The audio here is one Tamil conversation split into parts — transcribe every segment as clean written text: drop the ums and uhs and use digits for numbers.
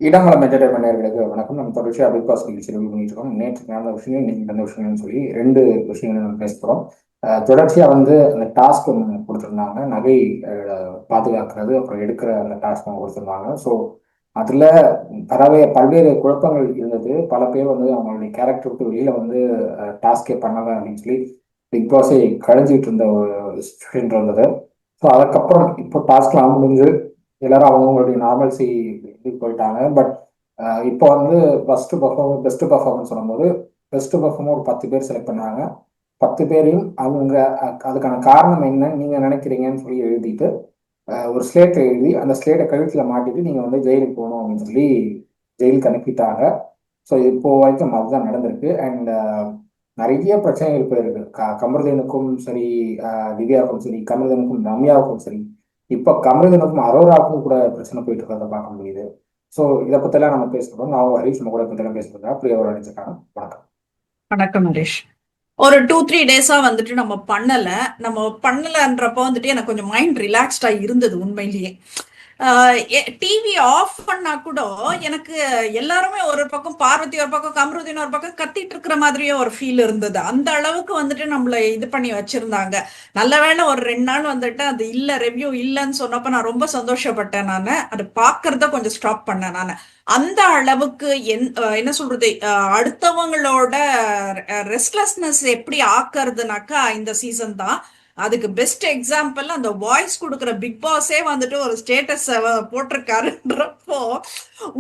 இடமலம் என்டர்டைன்மெண்ட் நேயர்களுக்கு வணக்கம். நம்ம தொடர்ச்சியாக பிக் பாஸ் நிகழ்ச்சி ரிவ்யூ பண்ணிட்டு இருக்கோம். நேற்று நடந்த விஷயம், இன்னைக்கு நடந்த விஷயம்னு சொல்லி ரெண்டு விஷயங்கள் நம்ம பேச போகிறோம். தொடர்ச்சியாக வந்து அந்த டாஸ்க் ஒன்று கொடுத்துருந்தாங்க, நகை பாதுகாக்கிறது, அப்புறம் எடுக்கிற அந்த டாஸ்க் ஒன்று கொடுத்துருந்தாங்க. ஸோ அதில் பல்வேறு குழப்பங்கள் இருந்தது. பல பேர் வந்து அவங்களுடைய கேரக்டர் விட்டு வெளியில் வந்து டாஸ்கே பண்ணலை அப்படின்னு சொல்லி பிக் பாஸை கழிஞ்சிட்டு இருந்த ஒரு சுச்சுவேஷன் இருந்தது. ஸோ அதுக்கப்புறம் இப்போ டாஸ்க்லாம் முடிஞ்சு எல்லாரும் அவங்களுடைய நார்மல்சி இதுக்கு போயிட்டாங்க. பட் இப்போ வந்து பெஸ்ட் பர்ஃபார்மன்ஸ் சொல்லும்போது பெஸ்ட் பர்ஃபார்மர் ஒரு 10 பேர் செலக்ட் பண்ணாங்க. 10 பேரையும் அவங்க அதுக்கான காரணம் என்னன்னு நீங்க நினைக்கிறீங்கன்னு சொல்லி எழுதிட்டு ஒரு ஸ்லேட் எழுதி அந்த ஸ்லேட்டை கழுத்துல மாட்டிட்டு நீங்க வந்து ஜெயிலுக்கு போகணும் அப்படின்னு சொல்லி ஜெயிலுக்கு அனுப்பிட்டாங்க. ஸோ இப்போ வரைக்கும் அதுதான் நடந்திருக்கு. அண்ட் நிறைய பிரச்சனைகள் போயிருக்கு. கமருதீனுக்கும் சரி, திவ்யாவுக்கும் சரி, கமருதீனுக்கும் ரம்யாவுக்கும் சரி, இப்போ கமருதீனுக்கும் அரோராவுக்கும் கூட பிரச்சனை போயிட்டு இருக்கிறத பார்க்க முடியுது. ஸோ இதை பத்திலாம் நம்ம பேசுறோம். நான் ஹரீஷ் நம்ம கூட பத்திலாம் பேசுறதா பிரியா ஒரு நினைச்சிருக்காங்க. வணக்கம். வணக்கம் ஹரீஷ். ஒரு 2-3 டேஸா வந்துட்டு நம்ம பண்ணலன்றப்போ வந்துட்டு எனக்கு கொஞ்சம் மைண்ட் ரிலாக்ஸ்டா இருந்தது உண்மையிலேயே. டிவி ஆஃப் பண்ணா கூட எனக்கு எல்லாருமே ஒரு பக்கம் பார்வதி ஒரு பக்கம் கம்ருதீன் ஒரு பக்கம் கத்திட்டு இருக்கிற மாதிரியே ஒரு ஃபீல் இருந்தது. அந்த அளவுக்கு வந்துட்டு நம்மள இது பண்ணி வச்சிருந்தாங்க. நல்ல வேளை ஒரு 2 நாள் வந்துட்டு அது இல்ல, ரிவ்யூ இல்லைன்னு சொன்னப்ப நான் ரொம்ப சந்தோஷப்பட்டேன். நான் அது பாக்குறத கொஞ்சம் ஸ்டாப் பண்ணேன். நான் அந்த அளவுக்கு என்ன சொல்றது, அடுத்தவங்களோட ரெஸ்ட்லெஸ்னஸ் எப்படி ஆக்குறதுனாக்கா இந்த சீசன் தான். அதுக்கு பெஸ்ட் எக்ஸாம்பிள் அந்த வாய்ஸ் கொடுக்குற பிக் பாஸே வந்துட்டு ஒரு ஸ்டேட்டஸ் போட்டிருக்காருன்றப்போ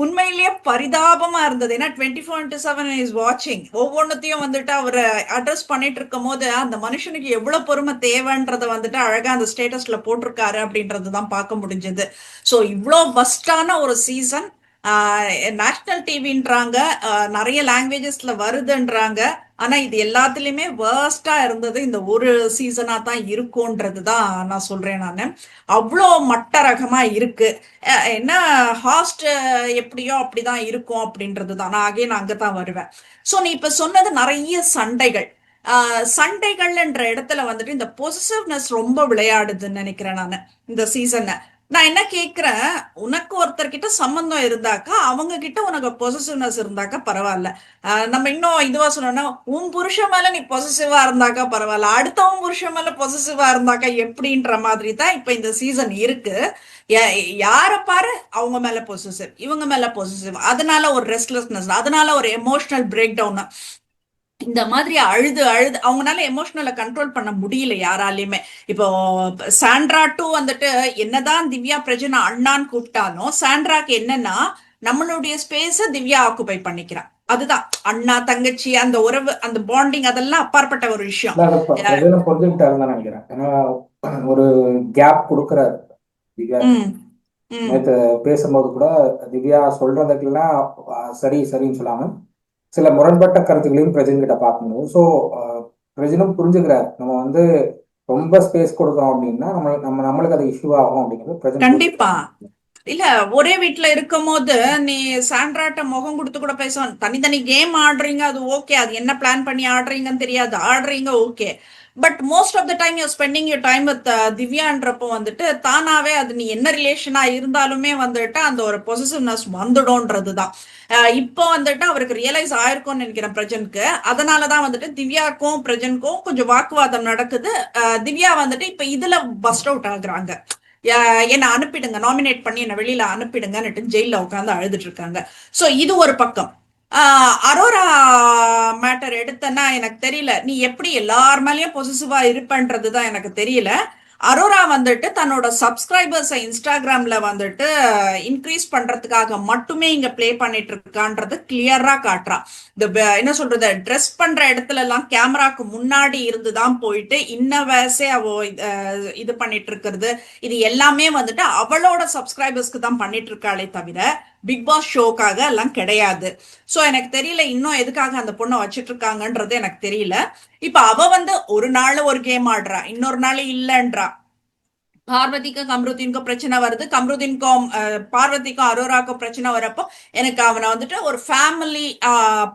உண்மையிலேயே பரிதாபமா இருந்தது. ஏன்னா 24/7 இஸ் வாட்சிங். ஒவ்வொன்றத்தையும் வந்துட்டு அவர் அட்ரஸ் பண்ணிட்டு இருக்கும் போது அந்த மனுஷனுக்கு எவ்வளவு பொறுமை தேவைன்றத வந்துட்டு அழகா அந்த ஸ்டேட்டஸ்ல போட்டிருக்காரு அப்படின்றது தான் பார்க்க முடிஞ்சது. ஸோ இவ்வளோ பஸ்டான ஒரு சீசன், நேஷனல் டிவின்றாங்க, நிறைய லாங்குவேஜஸ்ல வருதுன்றாங்க. ஆனா இது எல்லாத்துலயுமே வேர்ஸ்டா இருந்தது இந்த ஒரு சீசனா தான் இருக்கும்ன்றது தான் நான் சொல்றேன். நானு அவ்வளோ மட்ட ரகமா இருக்கு. என்ன ஹாஸ்ட் எப்படியோ அப்படிதான் இருக்கும் அப்படின்றது தான். நான் அங்கதான் வருவேன். சோ நீ இப்ப சொன்னது நிறைய சண்டைகள். சண்டைகள்ன்ற இடத்துல வந்துட்டு இந்த பொசிசிவ்னஸ் ரொம்ப விளையாடுதுன்னு நினைக்கிறேன் நான் இந்த சீசன்ல. நான் என்ன கேக்குறேன், உனக்கு ஒருத்தர்கிட்ட சம்பந்தம் இருந்தாக்கா அவங்க கிட்ட உனக்கு பொசிசிவ்னஸ் இருந்தாக்கா பரவாயில்ல. நம்ம இன்னும் இதுவா சொன்னோம்னா, உன் புருஷன் மேல நீ பொசிசிவா இருந்தாக்கா பரவாயில்ல, அடுத்தவன் புருஷன் மேல பொசிசிவா இருந்தாக்கா எப்படின்ற மாதிரி தான் இப்ப இந்த சீசன் இருக்கு. யார பாரு அவங்க மேல பொசிசிவ், இவங்க மேல பொசிசிவ், அதனால ஒரு ரெஸ்ட்லெஸ்னஸ், அதனால ஒரு எமோஷனல் பிரேக் டவுன். இந்த மாதிரி அழுது அழுது அவங்களால எமோஷனலை கண்ட்ரோல் பண்ண முடியல யாராலையுமே. இப்போ சாண்ட்ரா டூ வந்துட்டு என்னதான் திவ்யா பிரஜனா அண்ணான்னு கூப்பிட்டாலும் சாண்ட்ராக்கு என்னன்னா நம்மளுடைய ஸ்பேஸ திவ்யா ஆக்குபை பண்ணிக்கிறான். அதுதான் அண்ணா தங்கச்சி அந்த உறவு, அந்த பாண்டிங், அதெல்லாம் அப்பாற்பட்ட ஒரு விஷயம். புரிஞ்சுக்கிட்டாருன்னு தான் நினைக்கிறேன். ஏன்னா ஒரு கேப் கொடுக்குறாரு திவ்யா. நேற்று பேசும்போது கூட திவ்யா சொல்றதுக்கெல்லாம் சரி சரின்னு சொல்லாம சில முரண்பட்ட கருத்துக்களையும் பிரஜன் கிட்ட பார்க்கணும். ஸோ பிரஜனும் புரிஞ்சுக்கிறார், நம்ம வந்து ரொம்ப ஸ்பேஸ் கொடுக்குறோம் அப்படின்னா நம்மளுக்கு அது இஷ்யூ ஆகும் அப்படிங்கிறது பிரஜன் கண்டிப்பா. இல்ல, ஒரே வீட்டுல இருக்கும் போது நீ சாண்ட்ராட்ட முகம் கொடுத்து கூட பேசுவான். தனித்தனி கேம் ஆடுறீங்க, அது ஓகே. அது என்ன பிளான் பண்ணி ஆடுறீங்கன்னு தெரியாது, ஆடுறீங்க okay. But most of the time you spending your time with திவ்யான்றப்போ வந்துட்டு தானாவே அது நீ என்ன ரிலேஷனா இருந்தாலுமே வந்துட்டு அந்த ஒரு பொசிசிவ்னஸ் வந்துடும்ன்றது தான். இப்போ வந்துட்டு அவருக்கு ரியலைஸ் ஆயிருக்கும்னு நினைக்கிறேன் பிரஜனுக்கு. அதனாலதான் வந்துட்டு திவ்யாக்கும் பிரஜனுக்கும் கொஞ்சம் வாக்குவாதம் நடக்குது. திவ்யா வந்துட்டு இப்ப இதுல பஸ்ட் அவுட் ஆகுறாங்க. என்னை அனுப்பிடுங்க, நாமினேட் பண்ணி என்னை வெளியில அனுப்பிடுங்கன்னுட்டு ஜெயில உட்காந்து அழுதுட்டு இருக்காங்க. சோ இது ஒரு பக்கம். அரோரா மேட்டர் எடுத்தனா எனக்கு தெரியல, நீ எப்படி எல்லார் மேலயும் பொசிசிவா இருப்பன்றதுதான் எனக்கு தெரியல. அரோரா வந்துட்டு தன்னோட சப்ஸ்கிரைபர்ஸை இன்ஸ்டாகிராம்ல வந்துட்டு இன்க்ரீஸ் பண்றதுக்காக மட்டுமே இங்க பிளே பண்ணிட்டு இருக்கான்றது கிளியரா காட்டுறா. இந்த என்ன சொல்றது, ட்ரெஸ் பண்ற இடத்துல எல்லாம் கேமராக்கு முன்னாடி இருந்துதான் போயிட்டு இன்ன வயசே அவ இது பண்ணிட்டு இருக்கிறது. இது எல்லாமே வந்துட்டு அவளோட சப்ஸ்கிரைபர்ஸ்க்கு தான் பண்ணிட்டு இருக்காளே தவிர பிக் பாஸ் ஷோக்காக எல்லாம் கிடையாது. சோ எனக்கு தெரியல இன்னும் எதுக்காக அந்த பொண்ணை வச்சிட்டு இருக்காங்கன்றது எனக்கு தெரியல. இப்ப அவ வந்து ஒரு நாள் ஒரு கேம் ஆடுறா, இன்னொரு நாள் இல்லன்றா. பார்வதிக்கும் கம்ருதீனுக்கும் பிரச்சனை வருது, கம்ருதீனுக்கும் பார்வதிக்கும் அரோராக்கும் பிரச்சனை வரப்போ எனக்கு அவனை வந்துட்டு ஒரு ஃபேமிலி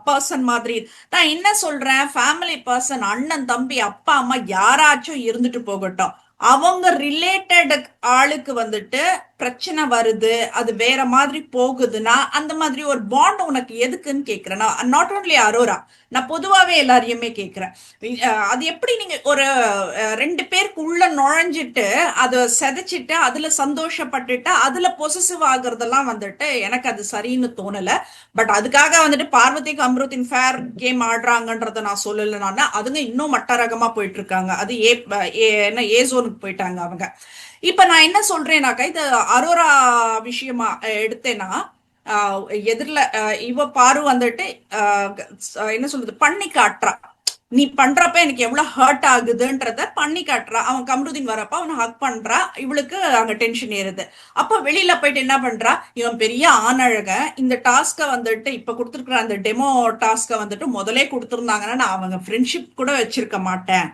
பர்சன் மாதிரி. நான் என்ன சொல்றேன், ஃபேமிலி பர்சன், அண்ணன் தம்பி அப்பா அம்மா யாராச்சும் இருந்துட்டு போகட்டும். அவங்க ரிலேட்டட் ஆளுக்கு வந்துட்டு பிரச்சனை வருது, அது வேற மாதிரி போகுதுன்னா அந்த மாதிரி ஒரு பாண்ட் உனக்கு எதுக்குன்னு கேக்குறேன். நான் நாட் ஓன்லி அரோரா, நான் பொதுவாவே எல்லாரையுமே கேக்குறேன். அது எப்படி நீங்க ஒரு ரெண்டு பேருக்கு உள்ள நுழைஞ்சிட்டு அதை செதைச்சிட்டு அதுல சந்தோஷப்பட்டுட்டு அதுல பொசசிவ் ஆகுறதெல்லாம் வந்துட்டு எனக்கு அது சரின்னு தோணல. பட் அதுக்காக வந்துட்டு பார்வதிக்கு அம்ருத்தின் ஃபேர் கேம் ஆடுறாங்கன்றத நான் சொல்லல. நான் அதுங்க இன்னும் மட்ட ரகமா போயிட்டு இருக்காங்க. அது என்ன ஏ ஜோனுக்கு போயிட்டாங்க அவங்க. இப்ப நான் என்ன சொல்றேன்னாக்கா, இது அரோரா விஷயமா எடுத்தேன்னா, எதிரில இவ பாரு வந்துட்டு என்ன சொல்றது பண்ணி காட்டுறா. நீ பண்றப்ப எனக்கு எவ்வளவு ஹர்ட் ஆகுதுன்றத பண்ணி காட்டுறா. அவன் கம்ருதீன் வரப்ப அவனை ஹக் பண்றா, இவளுக்கு அங்க டென்ஷன் ஏறுது. அப்ப வெளியில போயிட்டு என்ன பண்றா, இவன் பெரிய ஆணழக, இந்த டாஸ்க வந்துட்டு இப்ப கொடுத்துருக்குற அந்த டெமோ டாஸ்க வந்துட்டு முதலே கொடுத்துருந்தாங்கன்னா நான் அவங்க ஃப்ரெண்ட்ஷிப் கூட வச்சிருக்க மாட்டேன்.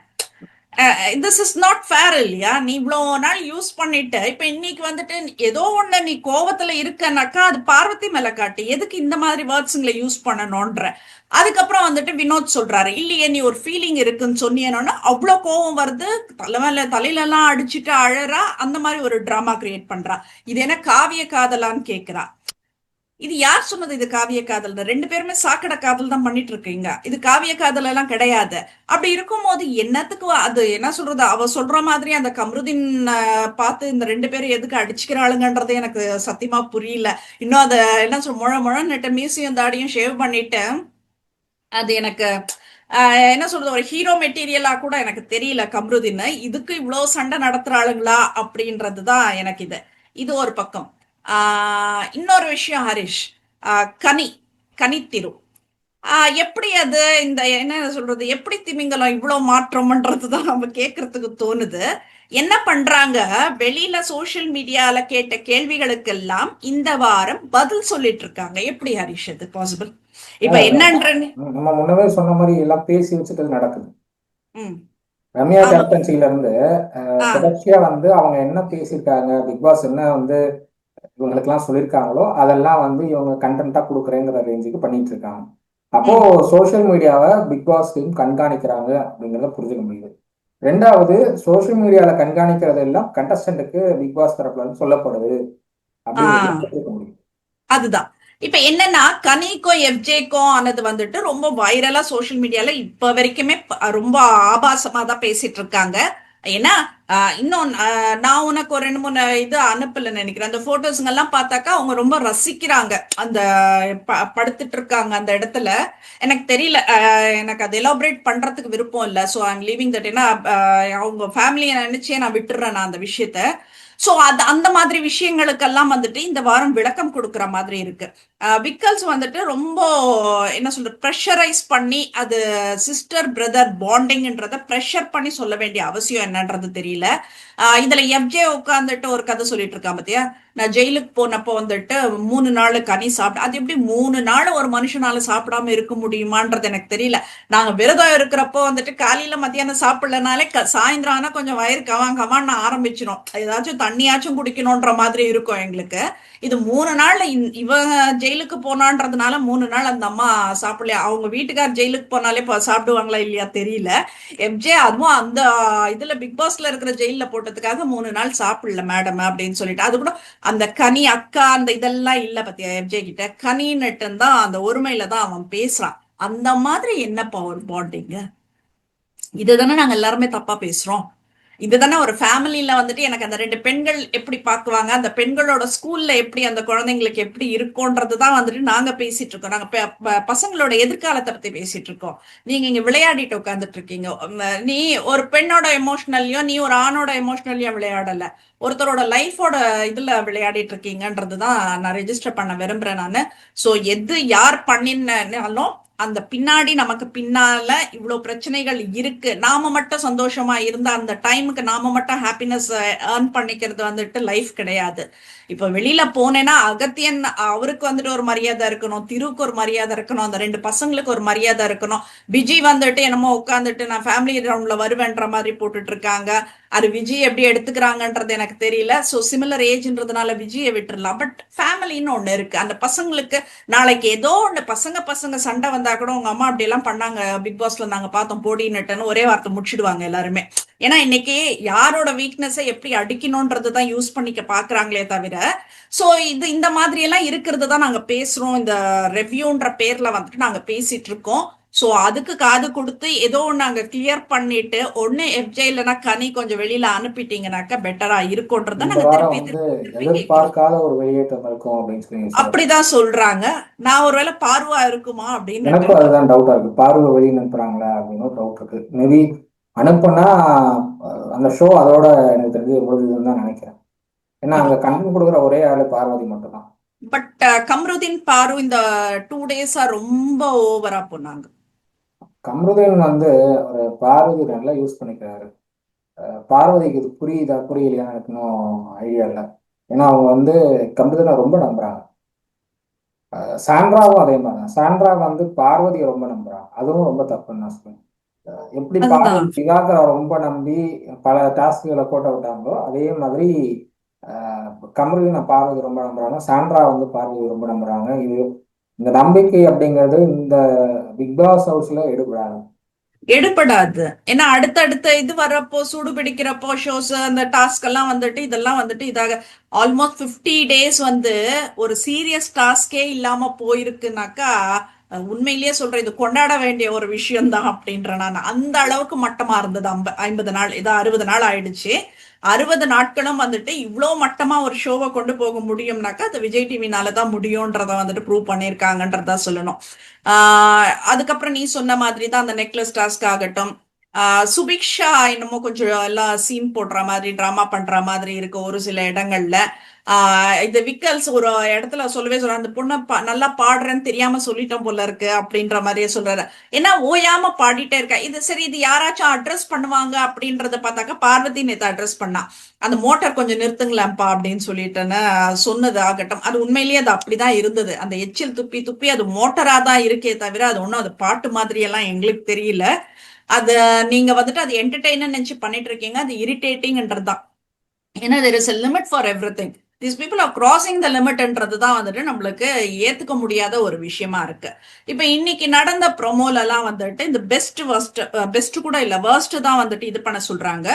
திஸ் இஸ் நாட் ஃபேர் இல்லையா? நீ இவ்வளோ நாள் யூஸ் பண்ணிட்டு இப்ப இன்னைக்கு வந்துட்டு ஏதோ ஒண்ணு நீ கோவத்துல இருக்கனாக்கா அது பார்வதி மேல காட்டு, எதுக்கு இந்த மாதிரி வேர்ட்ஸுங்களை யூஸ் பண்ணணும்ன்ற. அதுக்கப்புறம் வந்துட்டு வினோத் சொல்றாரு, இல்லையே நீ ஒரு ஃபீலிங் இருக்குன்னு சொன்னியனோன்னா அவ்வளோ கோவம் வருது, தலையில எல்லாம் அடிச்சுட்டு அழறா, அந்த மாதிரி ஒரு டிராமா கிரியேட் பண்றா. இது என்ன காவிய காதலான்னு கேக்குறா. இது யார் சொன்னது இது காவிய காதல்? ரெண்டு பேருமே சாக்கடை காதல் தான் பண்ணிட்டு இருக்கீங்க. இது காவிய காதல் எல்லாம் கிடையாது. அப்படி இருக்கும் போது என்னத்துக்கு அது என்ன சொல்றது, அவ சொல்ற மாதிரி அந்த கம்ருதீன் பார்த்து இந்த ரெண்டு பேரும் எதுக்கு அடிச்சுக்கிறாளுங்கன்றது எனக்கு சத்தியமா புரியல. இன்னும் அத என்ன சொல் முழ நெட்ட மீசியும் தாடியும் ஷேவ் பண்ணிட்டு அது எனக்கு என்ன சொல்றது ஒரு ஹீரோ மெட்டீரியலா கூட எனக்கு தெரியல கம்ருதீன். இதுக்கு இவ்வளவு சண்டை நடத்துறாளுங்களா அப்படின்றதுதான் எனக்கு இது இது ஒரு பக்கம். இன்னொரு விஷயம் ஹரிஷ், கனி கனித்திரு எப்படி அது இந்த என்ன சொல்றது எப்படி திமிங்கலம் இவ்வளவு மாற்றம்ன்றதுதான் நம்ம கேட்கறதுக்கு தோணுது. என்ன பண்றாங்க, வெளியில சோசியல் மீடியால கேட்ட கேள்விகளுக்கெல்லாம் இந்த வாரம் பதில் சொல்லிட்டு இருக்காங்க. எப்படி ஹரிஷ் அது பாசிபிள்? இப்ப என்னன்றன்னு நம்ம முன்னவே சொன்ன மாதிரி எல்லாம் பேசி வச்சுட்டு நடக்குது. ம் ரம்யா ஆமா. கேப்டன்சில இருந்து தொடர்ச்சியா வந்து அவங்க என்ன பேசியிருக்காங்க, பிக் பாஸ் என்ன வந்து இவங்களுக்கெல்லாம் சொல்லியிருக்காங்களோ அதெல்லாம் வந்து இவங்க கண்டென்ட்டா கொடுக்குறேங்கிற ரேஞ்சுக்கு பண்ணிட்டு இருக்காங்க. அப்போ ம் சோஷியல் மீடியாவை பிக் பாஸ் டீம் கண்காணிக்கிறாங்க அப்படிங்கிறத புரிஞ்சுக்க முடியுது. ரெண்டாவது, சோஷியல் மீடியால கண்காணிக்கிறது எல்லாம் கண்டஸ்டன்ட்டுக்கு பிக் பாஸ் தரப்புல இருந்து சொல்லப்படுது அப்படிங்கிறத ஆஹ் புரிஞ்சுக்க முடியும். அதுதான். இப்ப என்னன்னா கனிக்கும் எஃப்ஜேக்கும் ஆனது வந்துட்டு ரொம்ப வைரலா சோசியல் மீடியால இப்ப வரைக்குமே ரொம்ப ஆபாசமா தான் பேசிட்டு இருக்காங்க. ஏன்னா இன்னும் நான் உனக்கு ஒரு ரெண்டு மூணு இது அனுப்பல நினைக்கிறேன். அந்த போட்டோஸ்ங்க எல்லாம் பார்த்தாக்கா அவங்க ரொம்ப ரசிக்கிறாங்க அந்த படுத்துட்டு இருக்காங்க அந்த இடத்துல. எனக்கு தெரியல, எனக்கு அதை எலாபரேட் பண்றதுக்கு விருப்பம் இல்லை. So I'm leaving that. ஏன்னா அவங்க ஃபேமிலியை நினைச்சே நான் விட்டுறேன் நான் அந்த விஷயத்த. சோ அது அந்த மாதிரி விஷயங்களுக்கெல்லாம் வந்துட்டு இந்த வாரம் விளக்கம் கொடுக்குற மாதிரி இருக்கு. விக்கல்ஸ் வந்துட்டு ரொம்ப என்ன சொல்ற ப்ரெஷரைஸ் பண்ணி அது சிஸ்டர் பிரதர் பாண்டிங்ன்றத ப்ரெஷர் பண்ணி சொல்ல வேண்டிய அவசியம் என்னன்றது தெரியல. இதுல எஃப்ஜே உட்காந்துட்டு ஒரு கதை சொல்லிட்டு இருக்கா பத்தியா, நான் ஜெயிலுக்கு போனப்போ வந்துட்டு 3 நாள் கனி சாப்பிட்டு, அது எப்படி 3 நாள் ஒரு மனுஷனால சாப்பிடாம இருக்க முடியுமான்றது எனக்கு தெரியல. நாங்க விரதம் இருக்கிறப்போ வந்துட்டு காலையில மத்தியானம் சாப்பிடலனாலே சாயந்தரம் ஆனா கொஞ்சம் வயிறு கவான்னு ஆரம்பிச்சிடும், ஏதாச்சும் தண்ணியாச்சும் குடிக்கணும்ன்ற மாதிரி இருக்கும் எங்களுக்கு. இது 3 நாள்ல இவ ஜெயிலுக்கு போனான்றதுனால 3 நாள் அந்த அம்மா சாப்பிடலையா? அவங்க வீட்டுக்கார் ஜெயிலுக்கு போனாலே சாப்பிடுவாங்களா இல்லையா தெரியல. எஃப்ஜே அதுவும் அந்த இதுல பிக் பாஸ்ல இருக்கிற ஜெயில போட்டதுக்காக 3 நாள் சாப்பிடல மேடம் அப்படின்னு சொல்லிட்டு, அது கூட அந்த கனி அக்கா அந்த இதெல்லாம் இல்ல பத்தியா எஃப்ஜே கிட்ட. கனின்னுட்டு தான் அந்த ஒருமையில தான் அவன் பேசுறான். அந்த மாதிரி என்ன பவர் பாண்டிங்? இதுதானே நாங்க எல்லாருமே தப்பா பேசுறோம். இதுதானே ஒரு ஃபேமிலியில வந்துட்டு எனக்கு அந்த ரெண்டு பெண்கள் எப்படி பாக்குவாங்க, அந்த பெண்களோட ஸ்கூல்ல எப்படி அந்த குழந்தைங்களுக்கு எப்படி இருக்கும்ன்றதுதான் வந்துட்டு நாங்க பேசிட்டு இருக்கோம். நாங்க பசங்களோட எதிர்காலத்தை பத்தி பேசிட்டு இருக்கோம். நீங்க இங்க விளையாடிட்டு உட்காந்துட்டு இருக்கீங்க. நீ ஒரு பெண்ணோட எமோஷனல்லையும் நீ ஒரு ஆணோட எமோஷனல்லையும் விளையாடல, ஒருத்தரோட லைஃபோட இதுல விளையாடிட்டு இருக்கீங்கன்றதுதான் நான் ரெஜிஸ்டர் பண்ண விரும்புறேன் நானு. சோ எது யார் பண்ணினாலும் அந்த பின்னாடி நமக்கு பின்னால இவ்வளவு பிரச்சனைகள் இருக்கு. நாம மட்டும் சந்தோஷமா இருந்தா அந்த டைமுக்கு நாம மட்டும் ஹாப்பினஸ் ஏர்ன் பண்ணிக்கிறது வந்துட்டு லைஃப் கிடையாது. இப்ப வெளியில போனேன்னா அகத்தியன் அவருக்கு வந்துட்டு ஒரு மரியாதை இருக்கணும், திருக்கு ஒரு மரியாதை இருக்கணும், அந்த ரெண்டு பசங்களுக்கு ஒரு மரியாதை இருக்கணும். பிஜி வந்துட்டு என்னமோ உட்காந்துட்டு நான் ஃபேமிலி ரவுண்ட்ல வருவேன்ற மாதிரி போட்டுட்டு இருக்காங்க. அது விஜய் எப்படி எடுத்துக்கிறாங்கன்றது எனக்கு தெரியல. ஸோ சிமிலர் ஏஜ்ன்றதுனால விஜயை விட்டுறலாம். பட் ஃபேமிலின்னு ஒண்ணு இருக்கு. அந்த பசங்களுக்கு நாளைக்கு ஏதோ ஒண்ணு பசங்க சண்டை வந்தா கூட உங்க அம்மா அப்படி எல்லாம் பண்ணாங்க பிக் பாஸ்ல நாங்க பார்த்தோம் போடின்னுட்டுன்னு ஒரே வார்த்தை முடிச்சிடுவாங்க எல்லாருமே. ஏன்னா இன்னைக்கு யாரோட வீக்னஸை எப்படி அடிக்கணும்ன்றது தான் யூஸ் பண்ணிக்க பாக்குறாங்களே தவிர, சோ இந்த மாதிரி எல்லாம் இருக்கிறது தான் நாங்க பேசுறோம். இந்த ரெவ்யூன்ற பேர்ல வந்துட்டு நாங்க பேசிட்டு இருக்கோம். சோ அதுக்கு காது கொடுத்து ஏதோ நாங்க கிளியர் பண்ணிட்டு ஒண்ணு எஃப்ஜே இல்லைன்னா கனி கொஞ்சம் வெளியில அனுப்பிட்டீங்கன்னாக்கா பெட்டரா இருக்கும்ன்றத இந்த நாங்க வாரம் திருப்பி வந்து திருப்பி திருப்பி கேட்கிறோம். எதிர்பார்க்காத ஒரு வெளியேற்றம் இருக்கும் அப்படின்னு சொல்லி சொல்லுவாங்க. அப்படிதான் சொல்றாங்க. நான் ஒருவேளை பார்வா இருக்குமா அப்படின்னுட்டு. எனக்கும் அதுதான் டவுட்டா இருக்கு. பார்வை வெளியே அனுப்புறாங்களா அப்படின்னு ஒரு டவுட் இருக்கு. மேபி அனுப்புனா அந்த ஷோ அதோட எனக்கு தெரிஞ்சு முடிஞ்சதுன்னு தான் நினைக்கிறேன். ஏன்னா அங்க கண்டென்ட் கொடுக்குற ஒரே ஆளு பார்வதி மட்டும்தான். பட் கம்ருதீன் பாரு இந்த 2 டேஸா ரொம்ப ஓவரா போனாங்க. கமருதீன் வந்து ஒரு பார்வதி நல்லா யூஸ் பண்ணிக்கிறாரு. பார்வதிக்கு இது புரியுதா புரியலையா எனக்கு இன்னும் ஐடியா இல்லை. ஏன்னா அவங்க வந்து கமருதீனை ரொம்ப நம்புறாங்க. சாண்ட்ராவும் அதே மாதிரி தான். சாண்ட்ரா வந்து பார்வதியை ரொம்ப நம்புறாங்க. அதுவும் ரொம்ப தப்புன்னு நான் சொல்லுவேன். எப்படி பார்வதி அதுதான். திவாகரை ரொம்ப நம்பி பல டாஸ்குகளை போட்ட விட்டாங்களோ அதே மாதிரி கமருதீனை பார்வதி ரொம்ப நம்புறாங்க. சாண்ட்ரா வந்து பார்வதி ரொம்ப நம்புறாங்க. இது இந்த நம்பிக்கை அப்படிங்கிறது இந்த பிக் பாஸ் ஹவுஸ்ல எடுபடாது. எடுபடாது. ஏன்னா அடுத்தடுத்த இது வர்றப்போ சூடு பிடிக்கிறப்போ ஷோஸ் அந்த டாஸ்க் எல்லாம் வந்துட்டு இதெல்லாம் வந்துட்டு இதாக ஆல்மோஸ்ட் 50 டேஸ் வந்து ஒரு சீரியஸ் டாஸ்கே இல்லாம போயிருக்குனாக்கா உண்மையிலேயே சொல்றேன் இது கொண்டாட வேண்டிய ஒரு விஷயம் தான் அப்படின்ற நான் அந்த அளவுக்கு மட்டமா இருந்தது. 50 நாள் இது 60 நாள் ஆயிடுச்சு. 60 நாட்களும் வந்துட்டு இவ்வளோ மட்டமா ஒரு ஷோவை கொண்டு போக முடியும்னாக்கா அது விஜய் டிவினால தான் முடியும்ன்றத வந்துட்டு ப்ரூவ் பண்ணியிருக்காங்கன்றதா சொல்லணும். அதுக்கப்புறம் நீ சொன்ன மாதிரி தான் அந்த நெக்லஸ் டாஸ்க் ஆகட்டும். சுபிக்ஷா என்னமோ கொஞ்சம் எல்லாம் சீன் போடுற மாதிரி டிராமா பண்ற மாதிரி இருக்கு ஒரு சில இடங்கள்ல. இந்த விக்கல்ஸ் ஒரு இடத்துல சொல்லவே சொல்ற அந்த பொண்ணை நல்லா பாடுறேன்னு தெரியாம சொல்லிட்டோம் போல இருக்கு அப்படின்ற மாதிரியே சொல்றாரு. ஏன்னா ஓயாம பாடிட்டே இருக்கா. இது சரி இது யாராச்சும் அட்ரஸ் பண்ணுவாங்க அப்படின்றத பார்த்தாக்கா பார்வதி நேத்து அட்ரஸ் பண்ணா. அந்த மோட்டார் கொஞ்சம் நிறுத்துங்களேன்ப்பா அப்படின்னு சொல்லிட்டுன்னு சொன்னது ஆகட்டும். அது உண்மையிலேயே அது அப்படிதான் இருந்தது. அந்த எச்சில் துப்பி துப்பி அது மோட்டரா தான் இருக்கே தவிர அது ஒன்றும் அது பாட்டு மாதிரி எல்லாம் எங்களுக்கு தெரியல. அது நீங்க வந்துட்டு அது என்டர்டெயினர் நினைச்சு பண்ணிட்டு இருக்கீங்க. அது இரிட்டேட்டிங்ன்றது தான். ஏன்னா there is a limit for everything. These people are crossing the லிமிட்ன்றது தான் வந்துட்டு நம்மளுக்கு ஏத்துக்க முடியாத ஒரு விஷயமா இருக்கு. இப்ப இன்னைக்கு நடந்த ப்ரொமோல எல்லாம் வந்துட்டு இந்த பெஸ்ட் கூட இல்ல வேர்ஸ்ட் தான் வந்துட்டு இது பண்ண சொல்றாங்க.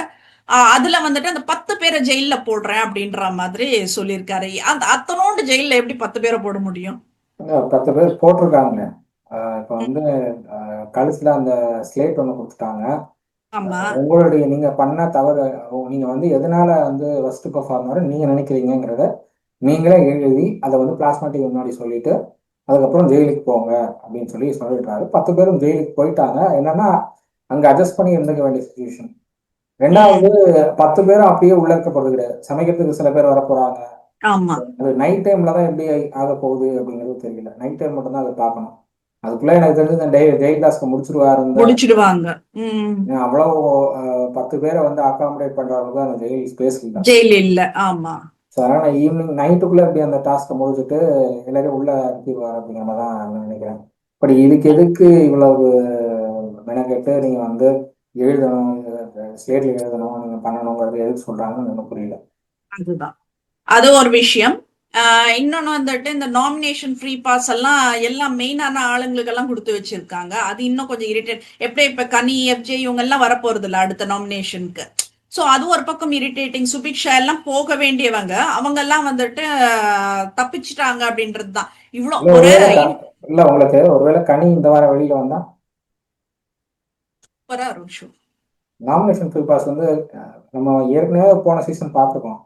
அதுல வந்துட்டு அந்த 10 பேரை ஜெயில போடுறேன் அப்படின்ற மாதிரி சொல்லியிருக்காரு. அந்த அத்தனோண்டு ஜெயில எப்படி 10 பேரை போட முடியும்? 10 பேர் போட்டிருக்காங்க. இப்போ வந்து கழுத்துல அந்த ஸ்லேட் ஒன்று கொடுத்துட்டாங்க. ஆமா. உங்களுடைய நீங்க பண்ண தவறு, நீங்க வந்து எதனால வந்து ஃபர்ஸ்ட் பெர்ஃபார்மர் நீங்க நினைக்கிறீங்கிறத நீங்களே எழுதி அதை வந்து பிளாஸ்மா டிவி முன்னாடி சொல்லிட்டு அதுக்கப்புறம் ஜெயிலுக்கு போங்க அப்படின்னு சொல்லி சொல்லிடுறாரு. 10 பேரும் ஜெயிலுக்கு போயிட்டாங்க. என்னன்னா அங்க அட்ஜஸ்ட் பண்ணி இருந்துக்க வேண்டிய சுச்சுவேஷன். ரெண்டாவது 10 பேரும் அப்படியே உள்ள இருக்க போறது கிடையாது. சமைக்கிறதுக்கு சில பேர் வர போறாங்க. ஆமா. அது நைட் டைம்ல தான் எப்படி ஆக போகுது அப்படிங்கிறது தெரியல. நைட் டைம் மட்டும் தான் அதை பார்க்கணும். அதுக்குள்ள எனக்கு தெரிஞ்சு இந்த ஜெயில் டாஸ்க்கு முடிச்சிருவாரு. முடிச்சிடுவாங்க. உம். அவ்வளவு 10 பேரை வந்து அகாமடேட் பண்றவங்க அந்த ஜெயில் ஸ்பேஸ் இல்லை. ஜெயில் இல்ல. ஆமா. ஸோ அதனால ஈவினிங் நைட்டுக்குள்ள எப்படி அந்த டாஸ்க்கை முடிச்சுட்டு எல்லாரும் உள்ள அனுப்பிடுவார் அப்படிங்கிற மாதிரி தான் நான் நினைக்கிறேன். பட் இதுக்கு எதுக்கு இவ்வளவு மெனக்கெட்டு நீங்க வந்து எழுதணும், ஸ்லேட்ல எழுதணும், நீங்க பண்ணணுங்கிறது எதுக்கு சொல்றாங்கன்னு எனக்கு புரியல. அதுதான் அது ஒரு விஷயம். இன்னொன்னு வந்துட்டு இந்த நாமினேஷன் ஃப்ரீ பாஸ் எல்லாம் மெயினான ஆளுங்களுக்கு எல்லாம் கொடுத்து வச்சிருக்காங்க. அது இன்னும் கொஞ்சம் இரிட்டேட். எப்படி இப்ப கனி எஃப்ஜே இவங்க எல்லாம் வரப்போறது இல்ல அடுத்த நாமினேஷனுக்கு. சோ அது ஒரு பக்கம் இரிட்டேட்டிங். சுபிக்ஷா எல்லாம் போக வேண்டியவங்க அவங்க எல்லாம் வந்துட்டு தப்பிச்சிட்டாங்க அப்படின்றது தான். இவ்வளவு ஒரு இல்ல உங்களுக்கு ஒருவேளை கனி இந்த வாரம் வெளியில வந்தா நாமினேஷன் ஃப்ரீ பாஸ் வந்து நம்ம ஏற்கனவே போன சீசன் பார்த்துருக்கோம்.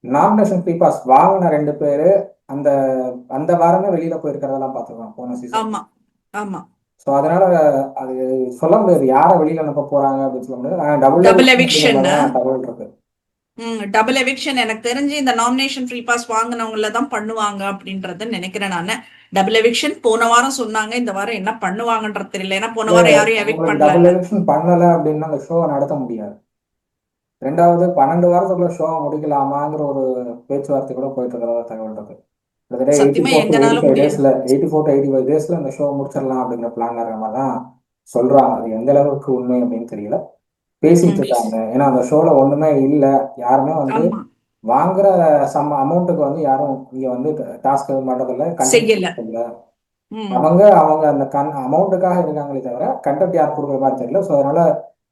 நாமினேஷன் ஃப்ரீ பாஸ் வாங்கின 2 பேரு அந்த அந்த வாரமே வெளியில போயிருக்கிறதெல்லாம் பார்த்துருக்கோம் போன சீசன். ஆமா ஆமா. ஸோ அதனால அது சொல்ல முடியாது யாரை வெளியில அனுப்ப போறாங்க அப்படின்னு சொல்ல முடியாது. டபுள் எவிக்ஷன் தகவல் இருக்கு. டபுள் எவிக்ஷன் எனக்கு தெரிஞ்சு இந்த நாமினேஷன் ஃப்ரீ பாஸ் வாங்கினவங்கள தான் பண்ணுவாங்க அப்படின்றத நினைக்கிறேன் நானு. டபுள் எவிக்ஷன் போன வாரம் சொன்னாங்க. இந்த வாரம் என்ன பண்ணுவாங்கன்றது தெரியல. ஏன்னா போன வாரம் யாரும் எவிக்ட் பண்ணல. டபுள் எவிக்ஷன் பண்ணல அப்படின்னா அந்த ஷோ நடத்த முடியாது. ரெண்டாவது 12 வாரத்துக்குள்ள ஷோ முடிக்கலாமாங்கிற ஒரு பேச்சுவார்த்தை கூட போயிட்டு இருக்கிறதா தகவல் இருக்கு. சத்தியமா எங்கனாலும் முடியாது. 84 to 85 டேஸ்ல இந்த ஷோ முடிச்சிடலாம் அப்படிங்கிற பிளான் இருக்கிற மாதிரி தான் சொல்றாங்க. அது எந்த அளவுக்கு உண்மை அப்படின்னு தெரியல. பேசிட்டு ம். இருக்காங்க. ஏன்னா அந்த ஷோல ஒண்ணுமே இல்ல. யாருமே வந்து ஆமா. வாங்குற அமௌண்ட்டுக்கு வந்து யாரும் இங்க வந்து டாஸ்க் பண்றதில்ல, செய்யல. கண்டென்ட் இல்ல. ம். அவங்க அந்த அமௌண்ட்டுக்காக இருக்காங்களே தவிர கண்டென்ட் யார் கொடுக்குற மாதிரி தெரியல. ஸோ அதனால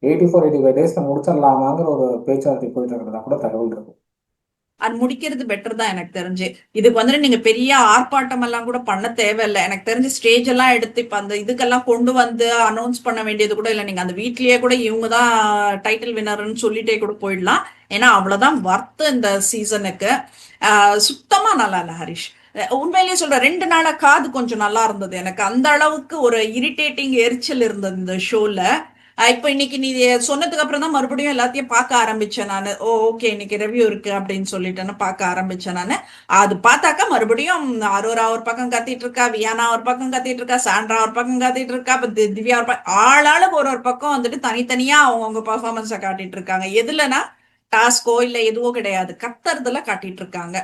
84, 85 டேஸ்ல முடிச்சிடலாமாங்கிற ஒரு பேச்சுவார்த்தை போயிட்டு இருக்கிறதா கூட தகவல் இருக்கு. அது முடிக்கிறது பெட்டர் தான் எனக்கு தெரிஞ்சு. இதுக்கு வந்துட்டு நீங்க பெரிய ஆர்ப்பாட்டம் எல்லாம் கூட பண்ண தேவையில்லை. எனக்கு தெரிஞ்சு ஸ்டேஜ் எல்லாம் எடுத்து இப்ப அந்த இதுக்கெல்லாம் கொண்டு வந்து அனௌன்ஸ் பண்ண வேண்டியது கூட இல்லை. நீங்க அந்த வீட்லயே கூட இவங்க தான் டைட்டில் வினர்னு சொல்லிட்டே கூட போயிடலாம். ஏன்னா அவ்வளவுதான் வர்த்து இந்த சீசனுக்கு. சுத்தமா நல்லா இல்ல ஹரிஷ். உண்மையிலேயே சொல்றேன், 2 நாளா காது கொஞ்சம் நல்லா இருந்தது. எனக்கு அந்த அளவுக்கு ஒரு இரிட்டேட்டிங் எரிச்சல் இருந்தது இந்த ஷோல. இப்ப இன்னைக்கு நீ சொன்னதுக்கு அப்புறம் தான் மறுபடியும் எல்லாத்தையும் பார்க்க ஆரம்பிச்சேன் நானு. ஓகே, இன்னைக்கு ரிவ்யூ இருக்கு அப்படின்னு சொல்லிட்டேன்னு பார்க்க ஆரம்பிச்சேன் நானு. அது பார்த்தாக்கா மறுபடியும் அரோரா ஒரு பக்கம் கத்திட்டு இருக்கா, வியானா ஒரு பக்கம் கத்திட்டு இருக்கா, சாண்ட்ரா ஒரு பக்கம் கத்திட்டு இருக்கா, இப்ப திவ்யா ஒரு பக்கம், ஆளாளுக்கு ஒரு பக்கம் வந்துட்டு தனித்தனியா அவங்கவுங்க பர்ஃபார்மன்ஸை காட்டிட்டு இருக்காங்க. எதுலனா டாஸ்கோ இல்ல எதுவோ கிடையாது, கத்துறதுல காட்டிட்டு இருக்காங்க.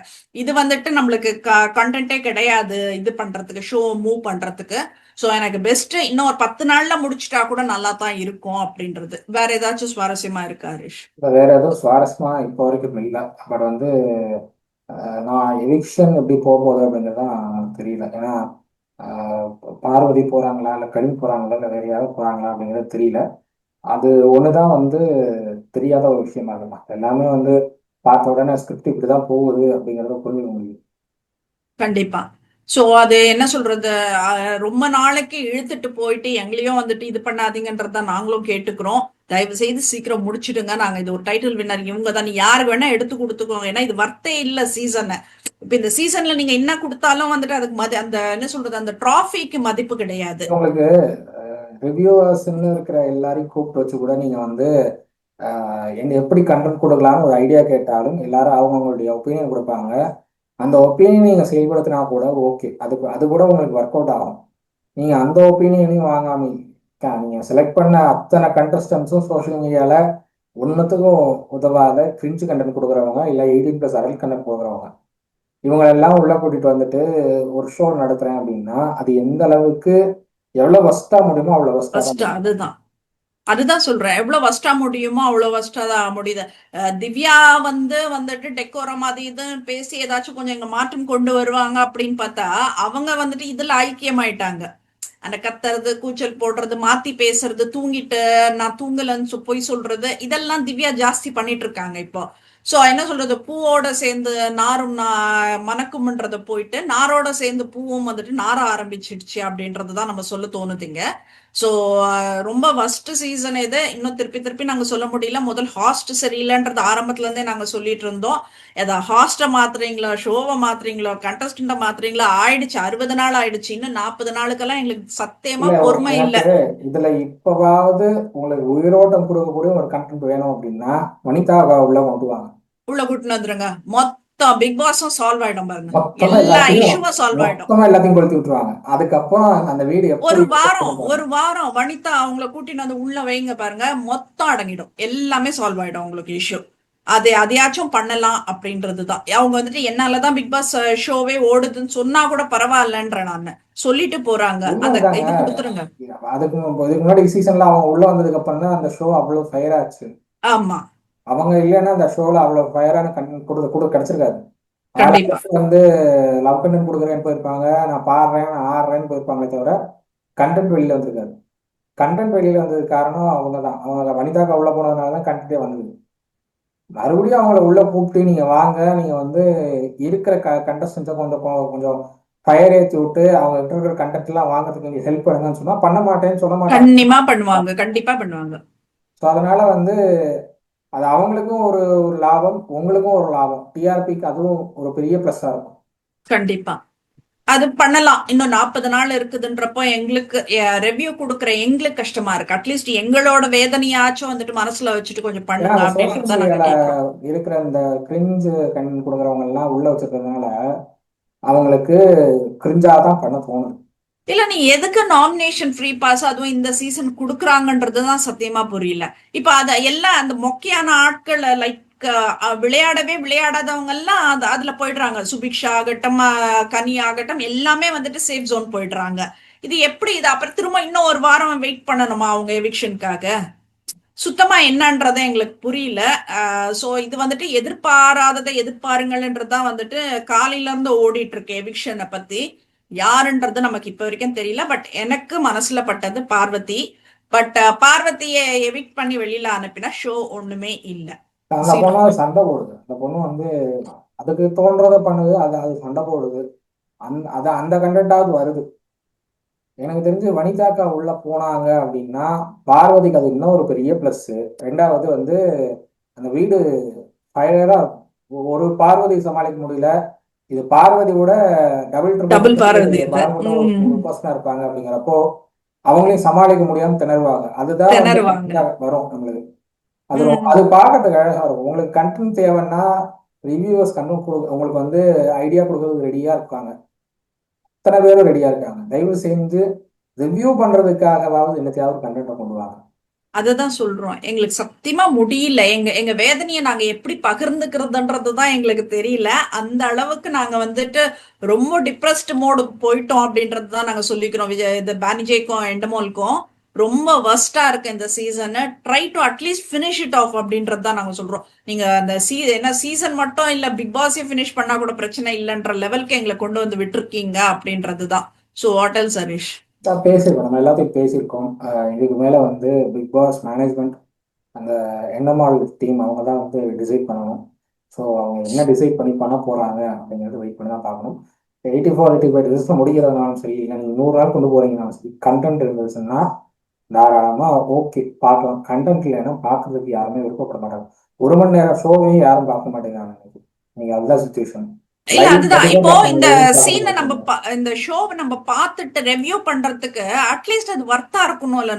இது வந்துட்டு நம்மளுக்கு கண்டென்ட்டே கிடையாது இது பண்றதுக்கு, ஷோ மூவ் பண்றதுக்கு. சோ எனக்கு பெஸ்ட் இன்னும் ஒரு 10 நாள்ல முடிச்சிட்டா கூட நல்லா தான் இருக்கும் அப்படின்றது. வேற ஏதாச்சும் சுவாரஸ்யமா இருக்கா ஹரிஷ்? வேற எதுவும் சுவாரஸ்யமா இப்போ வரைக்கும் இல்லை. பட் வந்து நான் எவிக்ஷன் எப்படி போக போகுது அப்படிங்கிறது தான் தெரியல. ஏன்னா ஆஹ் பார்வதி போறாங்களா, இல்லை கவின் போறாங்களா, இல்லை வேற யாராவது போறாங்களா அப்படிங்கிறது தெரியல. அது ஒண்ணுதான் வந்து தெரியாத ஒரு விஷயமா இருக்குமா. எல்லாமே வந்து பார்த்த உடனே ஸ்கிரிப்ட் இப்படிதான் போகுது அப்படிங்கறத புரிஞ்சுக்க முடியும். கண்டிப்பா. சோ அது என்ன சொல்றது, ரொம்ப நாளைக்கு இழுத்துட்டு போயிட்டு எங்களையும் வந்துட்டு இது பண்ணாதீங்கன்றத நாங்களும் கேட்டுக்கிறோம். தயவு செய்து சீக்கிரம் முடிச்சிடுங்க. நாங்க இது ஒரு டைட்டில் வின்னர் இவங்க தான், யாருக்கு வேணா எடுத்து கொடுத்துக்கோங்க. ஏன்னா இது வர்த்தே இல்ல சீசன். இப்ப இந்த சீசன்ல நீங்க என்ன கொடுத்தாலும் வந்துட்டு அதுக்கு அந்த என்ன சொல்றது, அந்த டிராஃபிக்கு மதிப்பு கிடையாது. உங்களுக்கு ரிவ்யூவர்ஸ்ன்னு இருக்கிற எல்லாரையும் கூப்பிட்டு வச்சு கூட நீங்க வந்து என்ன எப்படி கண்டென்ட் கொடுக்கலாம்னு ஒரு ஐடியா கேட்டாலும் எல்லாரும் அவங்களுடைய ஒப்பீனியன் கொடுப்பாங்க. அந்த ஒப்பீனியன் நீங்க செயல்படுத்தினா கூட ஓகே, அது கூட உங்களுக்கு ஒர்க் அவுட் ஆகும். நீங்க அந்த ஒப்பீனியனையும் வாங்காம நீங்க செலக்ட் பண்ண அத்தனை கண்டஸ்டன்ஸும் சோஷியல் மீடியால ஒன்றுத்துக்கும் உதவாத கிரிஞ்சு கண்டென்ட் கொடுக்குறவங்க, இல்லை 18+ அடல்ட் கண்டென்ட் கொடுக்குறவங்க, இவங்களெல்லாம் உள்ள கூட்டிட்டு வந்துட்டு ஒரு ஷோ நடத்துறேன் அப்படின்னா அது எந்த அளவுக்கு எவ்வளவு வஸ்டா முடியுமோ அவ்வளவு வஸ்டா தான் ஃபர்ஸ்ட் முடியும். அதுதான். அதுதான் சொல்றேன், எவ்வளவு வஸ்டா முடியுமோ அவ்வளவு வஸ்டா தான் முடியுது. திவ்யா வந்துட்டு டெக்கோரம் அது இதுன்னு பேசி ஏதாச்சும் கொஞ்சம் இங்க மாற்றம் கொண்டு வருவாங்க அப்படின்னு பார்த்தா அவங்க வந்துட்டு இதுல ஐக்கியமாயிட்டாங்க. அந்த கத்துறது, கூச்சல் போடுறது, மாத்தி பேசுறது, தூங்கிட்டு நான் தூங்கலன்னு பொய் சொல்றது, இதெல்லாம் திவ்யா ஜாஸ்தி பண்ணிட்டு இருக்காங்க இப்போ. சோ என்ன சொல்றது, பூவோட சேர்ந்து நாரும் மணக்கும்ன்றத போயிட்டு நாரோட சேர்ந்து பூவும் வந்துட்டு நார ஆரம்பிச்சிடுச்சு அப்படின்றதுதான் நம்ம சொல்ல தோணுதுங்க. சோ ரொம்ப வஸ்ட் சீசன் இது. இன்னும் திருப்பி திருப்பி நாங்க சொல்ல முடியல. முதல் ஹாஸ்ட் சரியில்லைன்றது ஆரம்பத்துல இருந்தே நாங்க சொல்லிட்டு இருந்தோம். ஏதா ஹாஸ்ட மாத்துறீங்களா, ஷோவை மாத்துறீங்களோ, கண்டஸ்டன்ட மாத்துறீங்களா, ஆயிடுச்சு 60 நாள் ஆயிடுச்சு. இன்னும் 40 நாளுக்கெல்லாம் எங்களுக்கு சத்தியமா இல்ல பொறுமை இல்ல. எனக்கு இதுல இப்பவாவது உங்களுக்கு உயிரோட்டம் கொடுக்கக்கூடிய ஒரு கண்டென்ட் வேணும் அப்படின்னா வனிதாவை உள்ள கொண்டு வாங்க. உள்ள கூட்டின்னு வந்துருங்க, மொத்தம் பிக் பாஸும் சால்வ் ஆயிடும் பாருங்க. மொத்தமா எல்லா எல்லாத்தையும் இஷ்யூவும் சால்வ் ஆயிடும். மொத்தமா எல்லாத்தையும் கொளுத்தி விட்டுருவாங்க. அதுக்கப்புறம் அந்த வீடு ஒரு எப்படி வாரம் இருக்கும் பாருங்க. ஒரு வாரம் வனிதா அவங்கள கூட்டின்னு வந்து உள்ள வைங்க பாருங்க, மொத்தம் அடங்கிடும், எல்லாமே சால்வ் ஆயிடும் உங்களுக்கு இஷ்யூ. அதையாச்சும் பண்ணலாம் அப்படின்றதுதான். அவங்க வந்துட்டு என்னாலதான் பிக் பாஸ் ஷோவே ஓடுதுன்னு சொன்னா கூட பரவாயில்லன்ற நான் சொல்லிட்டு போறாங்க. அத உண்மைதாங்க. இது கொடுத்துருங்க. இதுக்கு முன்னாடி சீசன்ல அவங்க உள்ள வந்ததுக்கு அப்புறம் தான் அந்த ஷோ அவ்வளவு ஃபயர் ஆச்சு. ஆமா. அவங்க இல்லைன்னா அந்த ஷோல அவ்வளவு ஃபயரான கண்டென்ட் கூட கிடைச்சிருக்காது. கண்டிப்பா. ஆளாளுக்கு வந்து லவ் கண்டென்ட் கொடுக்குறேன்னு போயிருப்பாங்க, நான் பாடுறேன் நான் ஆடுறேன்னு போயிருப்பாங்களே தவிர கண்டென்ட் வெளியில வந்திருக்காது. கண்டென்ட் வெளியில வந்ததுக்கு காரணம் அவங்க தான். அவங்க வனிதாக்கா உள்ள போனதுனால தான் கண்டென்ட்டே வந்தது. மறுபடியும் அவங்கள உள்ள கூப்பிட்டு நீங்க வாங்க, நீங்க வந்து இருக்கிற கண்டஸ்டன்ஸை கொஞ்சம் கொஞ்சம் ஃபயர் ஏற்றி விட்டு அவங்க கிட்ட இருக்கிற கண்டென்ட் எல்லாம் வாங்குறதுக்கு நீங்க ஹெல்ப் பண்ணுங்கன்னு சொன்னா பண்ண மாட்டேன்னு சொல்ல மாட்டாங்க. கண்டிப்பா பண்ணுவாங்க, கண்டிப்பா பண்ணுவாங்க. ஸோ அதனால வந்து அது அவங்களுக்கும் ஒரு ஒரு லாபம், உங்களுக்கும் ஒரு லாபம். டிஆர்பிக்கு அதுவும் ஒரு பெரிய ப்ளஸ்ஸா இருக்கும். கண்டிப்பா அது பண்ணலாம். இன்னும் 40 நாள் இருக்குதுன்றப்போ எங்களுக்கு ரெவ்யூ கொடுக்குற எங்களுக்கு கஷ்டமா இருக்கு. அட்லீஸ்ட் எங்களோட வேதனையாச்சும் வந்துட்டு மனசுல வச்சுட்டு கொஞ்சம் ஏன்னா பண்ணுங்க அந்த சோஷியல் அப்படின்றத நாங்க மீடியால கேக்குறோம். இருக்கிற இந்த கிரிஞ்சு கண்டென்ட் கொடுக்குறவங்க எல்லாம் உள்ள வச்சிருக்கிறதுனால அவங்களுக்கு கிரிஞ்சா தான் பண்ண தோணுது. இல்ல, நீ எதுக்கு நாமினேஷன் ஃப்ரீ பாஸ் அதுவும் இந்த சீசன் குடுக்குறாங்கன்றதுதான் சத்தியமா புரியல. இப்ப அத எல்லாம் அந்த மொக்கையான ஆட்கள் லைக் விளையாடவே விளையாடாதவங்க எல்லாம் அதுல போயிடுறாங்க. சுபிக்ஷா ஆகட்டும், கனி ஆகட்டும், எல்லாமே வந்துட்டு சேஃப் ஜோன் போயிடுறாங்க. இது எப்படி? இது அப்புறம் திரும்ப இன்னும் ஒரு வாரம் வெயிட் பண்ணணுமா அவங்க எவிக்ஷனுக்காக? சுத்தமா என்னன்றதை எங்களுக்கு புரியல. சோ இது வந்துட்டு எதிர்பாராததை எதிர்பாருங்கள்ன்றதுதான் வந்துட்டு காலையில இருந்து ஓடிட்டு இருக்கு எவிக்ஷனை பத்தி. யாருன்றது நமக்கு இப்ப வரைக்கும் தெரியல. பட் எனக்கு மனசுல பட்டது பார்வதி. பட் பார்வதியை எவிக்ட் பண்ணி வெளியில அனுப்பினா ஷோ ஒண்ணுமே இல்ல. அந்த பொண்ணு சண்டை போடுது. அந்த பொண்ணு வந்து அதுக்கு தோன்றதை பண்ணுது, அது அது சண்டை போடுது. அந்த கண்டென்ட்டாவது வருது. எனக்கு தெரிஞ்சு வனிதாக்கா உள்ள போனாங்க அப்படின்னா பார்வதிக்கு அது இன்னும் ஒரு பெரிய பிளஸ். ரெண்டாவது வந்து அந்த வீடு ஃபயரா ஒரு பார்வதி சமாளிக்க முடியல. இது பார்வதி கூட டபுள் டபுள் ட்ரிபிள் பார்வதி இது. பார்வதி ஒரு பர்சனா இருப்பாங்க அப்படிங்கிறப்போ அவங்களையும் சமாளிக்க முடியாம திணறுவாங்க. அதுதான் வந்து திணறுவாங்க. வரும் நம்மளுக்கு. அது பார்க்கறதுக்கு அழகா இருக்கும். உங்களுக்கு கண்டென்ட் தேவைன்னா ரிவ்யூவர்ஸ் கண்டென்ட் கொடுக்க உங்களுக்கு வந்து ஐடியா கொடுக்கறதுக்கு ரெடியா இருக்காங்க. அத்தனை பேரும் ரெடியா இருக்காங்க. தயவு செஞ்சு ரிவ்யூ பண்றதுக்காகவாவது என்னத்தையாவது கண்டென்ட்டை கொண்டு வாங்க. அததான் சொல்றோம். எங்களுக்கு சத்தியமா முடியல. எங்க எங்க வேதனையை நாங்க எப்படி பகிர்ந்துக்கிறதுன்றதுதான் எங்களுக்கு தெரியல. அந்த அளவுக்கு நாங்க வந்துட்டு ரொம்ப டிப்ரெஸ்ட் மோடுக்கு போயிட்டோம் அப்படின்றதுதான் நாங்க சொல்லிக்கிறோம். விஜய் இது பானிஜேக்கும் எண்டமோலுக்கும் ரொம்ப வர்ஸ்டா இருக்கு இந்த season. Try to at least finish it of அப்படின்றது தான் நாங்க சொல்றோம். நீங்க அந்த என்ன சீசன் மட்டும் இல்ல, பிக் பாஸே பினிஷ் பண்ணா கூட பிரச்சனை இல்லைன்ற லெவலுக்கு எங்களை கொண்டு வந்து விட்டுருக்கீங்க அப்படின்றதுதான். So what else Harish? பேசியிருக்கோம், நம்ம எல்லாத்தையும் பேசியிருக்கோம். இதுக்கு மேல வந்து பிக் பாஸ் மேனேஜ்மெண்ட் அந்த என்எம்ஆர் டீம் அவங்க தான் வந்து டிசைட் பண்ணணும். ஸோ அவங்க என்ன டிசைட் பண்ணி பண்ண போறாங்க அப்படிங்கிறது வெயிட் பண்ணி தான் பார்க்கணும். 84-85 டேஸ் முடிக்கிறதுனாலும் சரி, இல்லை நீங்கள் 100 நாள் கொண்டு போறீங்கனாலும் சரி, கண்டென்ட் இருந்துச்சுன்னா தாராளமாக ஓகே பார்க்கலாம். கண்டென்ட் இல்லைன்னா பார்க்கறதுக்கு யாருமே விருப்பப்பட மாட்டாங்க. 1 மணி நேரம் ஷோவையும் யாரும் பார்க்க மாட்டேங்கிறாங்க. நீங்க அதுதான் சுச்சுவேஷன். இல்ல அதுதான் இப்போ இந்த சீனை நம்ம இந்த ஷோவை நம்ம பார்த்துட்டு ரெவ்யூ பண்றதுக்கு அட்லீஸ்ட் அது வர்த்தா இருக்கணும்ல.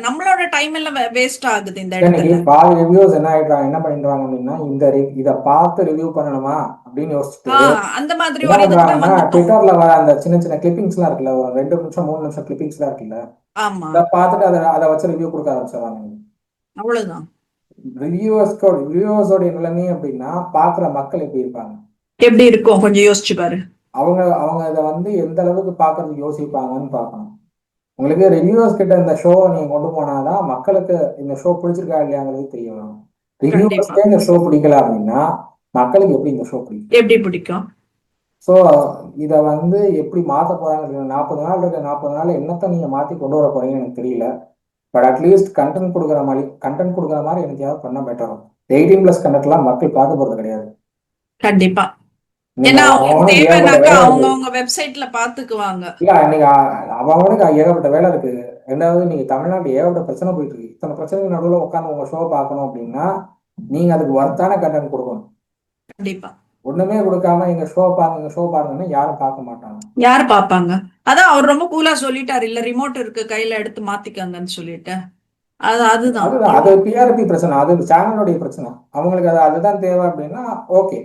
நம்மளோட டைம் எல்லாம் வேஸ்ட் ஆகுது இந்த இடத்துல. பாதி ரிவ்யூஸ் என்ன ஆயிடுறாங்க, என்ன பண்ணிடுறாங்க அப்படின்னா இத பார்த்து ரிவ்யூ பண்ணணுமா அப்படின்னு யோசிச்சுட்டு அந்த மாதிரி என்ன ஒரு பண்றாங்கன்னா ட்விட்டர்ல வர அந்த சின்ன சின்ன கிளிப்பிங்ஸ் எல்லாம் இருக்குல்ல, ஒரு 2 நிமிஷம் 3 நிமிஷம் கிளிப்பிங்ஸ் எல்லாம் இருக்குல்ல, அதை பார்த்துட்டு அதை வச்சு ரிவ்யூ கொடுக்க ஆரம்பிச்சிடறாங்க. அவ்வளவுதான். ரிவ்யூவர்ஸோட நிலைமை அப்படின்னா பாக்குற மக்கள் எப்படி இருப்பாங்க, எப்படி இருக்கும் கொஞ்சம் யோசிச்சு பாரு. அவங்க இதை வந்து எந்த அளவுக்கு பாக்குறதுக்கு யோசிப்பாங்கன்னு பார்க்கணும். உங்களுக்கு ரிவ்யூவர்ஸ் கிட்ட இந்த ஷோ நீங்க கொண்டு போனாதான் மக்களுக்கு இந்த ஷோ பிடிச்சிருக்கா இல்லையாங்கிறது தெரிய வரும். ரிவ்யூவர்ஸ்க்கே இந்த ஷோ பிடிக்கல அப்படின்னா மக்களுக்கு எப்படி இந்த ஷோ பிடிக்கும், எப்படி பிடிக்கும்? ஸோ இதை வந்து எப்படி மாற்ற போறாங்க. 40 நாள் இருக்கு, 40 நாள் என்னத்தை நீங்க மாத்தி கொண்டு வர போறீங்கன்னு எனக்கு தெரியல. பட் அட்லீஸ்ட் கண்டென்ட் கொடுக்குற மாதிரி எனக்கு யாரும் பண்ண பெட்டரும். 18+ கண்டென்ட்லாம் மக்கள் பார்க்க போறது கிடையாது. கண்டிப்பா. ஏன்னா தேவைனாக்கா அவங்க வெப்சைட்ல பாத்துக்குவாங்க. இல்ல நீங்க அவனுக்கு ஏகப்பட்ட வேலை இருக்கு. ரெண்டாவது நீங்க தமிழ்நாட்டு ஏகப்பட்ட பிரச்சனை போயிட்டு இருக்கு. இத்தனை பிரச்சனைக்கு நடுவில் உட்காந்து உங்க ஷோ பார்க்கணும் அப்படின்னா நீங்க அதுக்கு வர்த்தான கண்டென்ட் கொடுக்கணும். கண்டிப்பா. ஒண்ணுமே கொடுக்காம எங்க ஷோ பாருங்கன்னா யாரும் பார்க்க மாட்டாங்க. யாரு பாப்பாங்க? அதான் அவர் ரொம்ப கூலா சொல்லிட்டாரு, இல்ல ரிமோட் இருக்கு கையில எடுத்து மாத்திக்கங்கன்னு சொல்லிட்டு. அதுதான் அது பிஆர்பி பிரச்சனை, அது சேனலுடைய பிரச்சனை. அவங்களுக்கு அதுதான் தேவை அப்படின்னா ஓகே.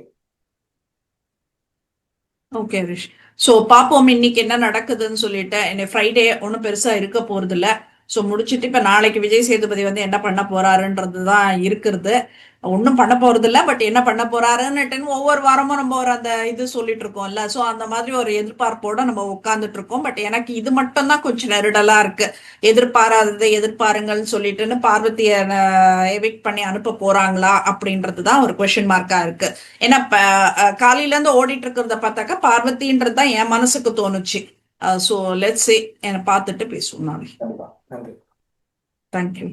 ஓகே ஹரிஷ். ஸோ பார்ப்போம் இன்னைக்கு என்ன நடக்குதுன்னு சொல்லிட்டு. இன்னைக்கு ஃப்ரைடே ஒன்றும் பெருசா இருக்க போறது இல்லை. ஸோ முடிச்சுட்டு இப்போ நாளைக்கு விஜய் சேதுபதி வந்து என்ன பண்ண போறாருன்றது தான் இருக்கிறது. ஒன்றும் பண்ண போறது இல்லை, பட் என்ன பண்ண போறாருன்னு ஒவ்வொரு வாரமும் நம்ம ஒரு அந்த இது சொல்லிட்டு இருக்கோம்ல. ஸோ அந்த மாதிரி ஒரு எதிர்பார்ப்போட நம்ம உட்காந்துட்டு இருக்கோம். பட் எனக்கு இது மட்டும் தான் கொஞ்சம் நெருடலா இருக்கு. எதிர்பாராததை எதிர்பாருங்கள்னு சொல்லிட்டுன்னு பார்வதியை எவிக்ட் பண்ணி அனுப்ப போறாங்களா அப்படின்றது தான் ஒரு கொஸ்டின் மார்க்கா இருக்கு. ஏன்னா காலையில இருந்து ஓடிட்டு இருக்கிறத பார்த்தாக்கா பார்வதின்றது தான் என் மனசுக்கு தோணுச்சு. ஸோ லெட்ஸ் சே, என்னை பார்த்துட்டு பேசுவோம் நாளைக்கு. நன்றி. தேங்க்யூ.